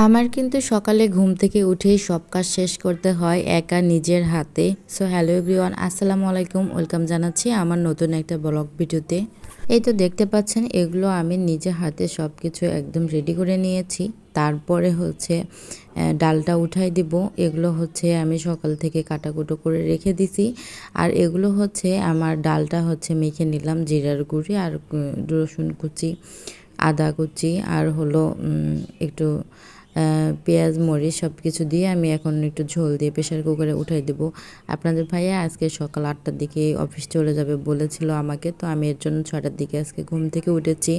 আমার কিন্তু সকালে ঘুম থেকে উঠেই সব কাজ শেষ করতে হয় একা নিজের হাতে। সো হ্যালো এভরিওয়ান, আসসালামু আলাইকুম, ওয়েলকাম জানাচ্ছি আমার নতুন একটা ব্লগ ভিডিওতে। এই তো দেখতে পাচ্ছেন, এগুলো আমি নিজে হাতে সব কিছু একদম রেডি করে নিয়েছি। তারপরে হচ্ছে ডালটা উঠাই দিব। এগুলো হচ্ছে আমি সকাল থেকে কাটাকুটো করে রেখে দিছি। আর এগুলো হচ্ছে আমার ডালটা হচ্ছে মেখে নিলাম জিরার গুঁড়ি আর রসুন কুচি, আদা কুচি আর হলো একটু পেঁয়াজ মরিচ সব কিছু দিয়ে আমি এখন একটু ঝোল দিয়ে প্রেশার কুকারে উঠাই দেবো। আপনাদের ভাইয়া আজকে সকাল 8টার দিকে অফিস চলে যাবে বলেছিল আমাকে, তো আমি এর জন্য 6টার দিকে আজকে ঘুম থেকে উঠেছি।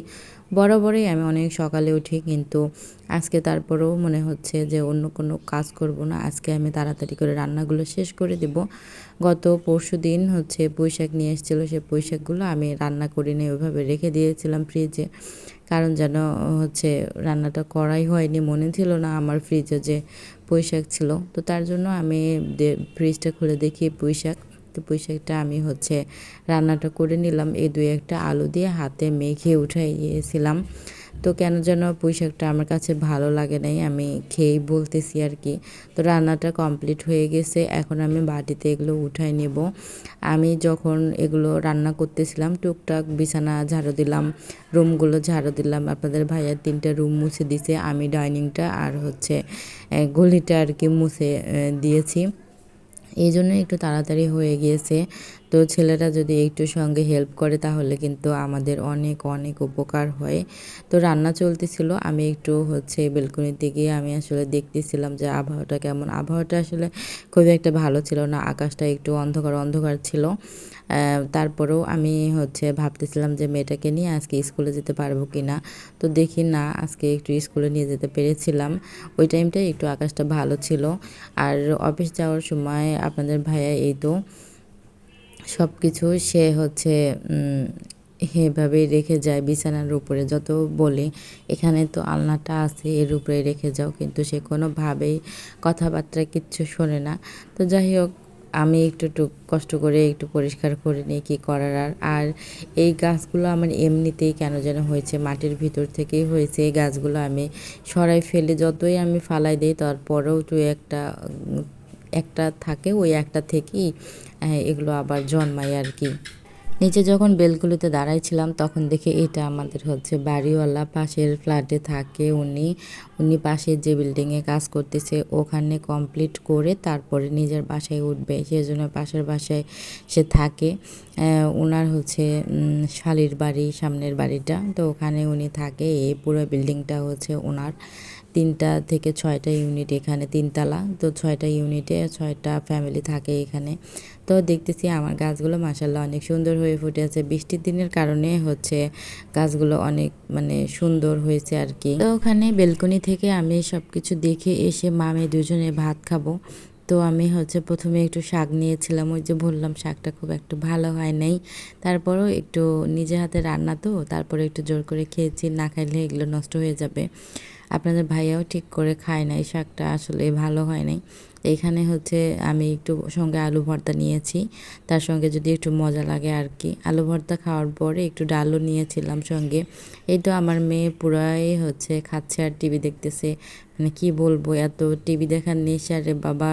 বরাবরই আমি অনেক সকালে উঠি, কিন্তু আজকে তারপরেও মনে হচ্ছে যে অন্য কোনো কাজ করব না, আজকে আমি তাড়াতাড়ি করে রান্নাগুলো শেষ করে দেব। গত পরশু দিন হচ্ছে পুঁইশাক নিয়ে এসেছিলো, সেই পুঁইশাকগুলো আমি রান্না করিনি, ওইভাবে রেখে দিয়েছিলাম ফ্রিজে। কারণ যেন হচ্ছে রান্নাটা করাই হয়নি, মনে ছিল না আমার ফ্রিজে যে পুঁইশাক ছিল। তো তার জন্য আমি ফ্রিজটা খুলে দেখি পুঁইশাক। তো পুঁইশাকটা আমি হচ্ছে রান্নাটা করে নিলাম, এই 2-1টা আলু দিয়ে হাতে মেখে উঠাই দিয়েছিলাম। তো কেন যেন পুঁইশাকটা আমার কাছে ভালো লাগে নাই, আমি খেয়েই বলতেছি আর কি। তো রান্নাটা কমপ্লিট হয়ে গেছে, এখন আমি বাটিতে এগুলো উঠাই নেব। আমি যখন এগুলো রান্না করতেছিলাম টুকটাক বিছানা ঝাড়ু দিলাম, রুমগুলো ঝাড়ু দিলাম। আপনাদের ভাইয়া 3টা রুম মুছে দিছে, আমি ডাইনিংটা আর হচ্ছে গলিটা আর কি মুছে দিয়েছি। এই জন্য একটু তাড়াতাড়ি হয়ে গিয়েছে। তো ছেলেরা যদি একটু সঙ্গে হেল্প করে তাহলে কিন্তু আমাদের অনেক অনেক উপকার হয়। তো রান্না চলতেছিল, আমি একটু হচ্ছে বেলকনিতে গিয়ে আমি আসলে দেখতেছিলাম যে আবহাওয়াটা কেমন। আবহাওয়াটা আসলে খুবই একটা ভালো ছিল না, আকাশটা একটু অন্ধকার অন্ধকার ছিল। তারপরেও আমি হচ্ছে ভাবতেছিলাম যে মেয়েটাকে নিয়ে আজকে স্কুলে যেতে পারবো কি না। তো দেখি না, আজকে একটু স্কুলে নিয়ে যেতে পেরেছিলাম। ওই টাইমটায় একটু আকাশটা ভালো ছিল। আর অফিস যাওয়ার সময় আপনাদের ভাইয়া এই তো সব কিছু সে হচ্ছে এভাবেই রেখে যায় বিছানার উপরে। যত বলি এখানে তো আলনাটা আছে, এর উপরে রেখে যাও, কিন্তু সে কোনোভাবেই কথাবার্তা কিচ্ছু শোনে না। তো যাই হোক, আমি একটু কষ্ট করে একটু পরিষ্কার করে নিই, কী করার। আর এই গাছগুলো আমার এমনিতেই কেন যেন হয়েছে, মাটির ভিতর থেকেই হয়েছে। এই গাছগুলো আমি সরাই ফেলি, যতই আমি ফালাই দিই তারপরেও তো একটা একটা থাকে, ওই একটা থেকেই এগুলো আবার জন্মায় আর কি। নিচে যখন বেলকুলিতে দাঁড়াইছিলাম তখন দেখি এটা আমাদের হচ্ছে বাড়িওয়ালা, পাশের ফ্ল্যাটে থাকে উনি পাশের যে বিল্ডিংয়ে কাজ করতেছে ওখানে কমপ্লিট করে তারপরে নিজের বাসায় উঠবে, সেজন্য পাশের বাসায় সে থাকে। ওনার হচ্ছে শালির বাড়ি সামনের বাড়িটা, তো ওখানে উনি থাকে। এই পুরো বিল্ডিংটা হচ্ছে ওনার। 3টা থেকে 6টা ইউনিট এখানে, 3 তলা। তো 6টা ইউনিটে 6টা ফ্যামিলি থাকে এখানে। তো দেখতেছি আমার গাছগুলো মাশাআল্লাহ অনেক সুন্দর হয়ে ফুটে আছে। বৃষ্টির দিনের কারণে হচ্ছে গাছগুলো অনেক মানে সুন্দর হয়েছে আর কি। তো ওখানে বেলকনি থেকে আমি সব কিছু দেখে এসে মামে দুজনে ভাত খাবো। তো আমি হচ্ছে প্রথমে একটু শাক নিয়েছিলাম, ওই যে বললাম শাকটা খুব একটা ভালো হয় নাই। তারপরও একটু নিজে হাতে রান্না, তো তারপরে একটু জোর করে খেয়েছি, না খাইলে এগুলো নষ্ট হয়ে যাবে। আপনাদের ভাইয়াও ঠিক করে খায় নাই, শাকটা আসলে ভালো হয় নাই। এইখানে হচ্ছে আমি একটু সঙ্গে আলু ভর্তা নিয়েছি, তার সঙ্গে যদি একটু মজা লাগে আর কি। আলু ভর্তা খাওয়ার পরে একটু ডালও নিয়েছিলাম সঙ্গে। এই তো আমার মেয়ে পুরাই হচ্ছে খাচ্ছে আর টিভি দেখতেছে। মানে কি বলবো, এত টিভি দেখার নেশা রে বাবা,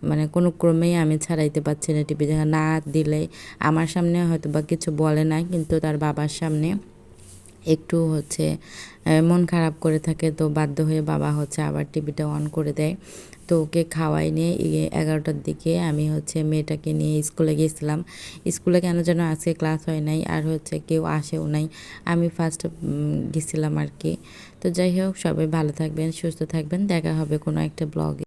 মানে কোনো ক্রমেই আমি ছাড়াইতে পারছি না। টিভি দেখা না দিলে আমার সামনে হয়তো বা কিছু বলে না, কিন্তু তার বাবার সামনে একটু হচ্ছে মন খারাপ করে থাকে। তো বাধ্য হয়ে বাবা হচ্ছে আবার টিভিটা অন করে দেয়। তো ওকে খাওয়াই নিয়ে 11টার দিকে আমি হচ্ছে মেয়েটাকে নিয়ে স্কুলে গিয়েছিলাম। স্কুলে কেন যেন আজকে ক্লাস হয় নাই, আর হচ্ছে কেউ আসেও নাই, আমি ফার্স্ট গেছিলাম আর কি। তো যাই হোক, সবাই ভালো থাকবেন, সুস্থ থাকবেন, দেখা হবে কোনো একটা ব্লগে।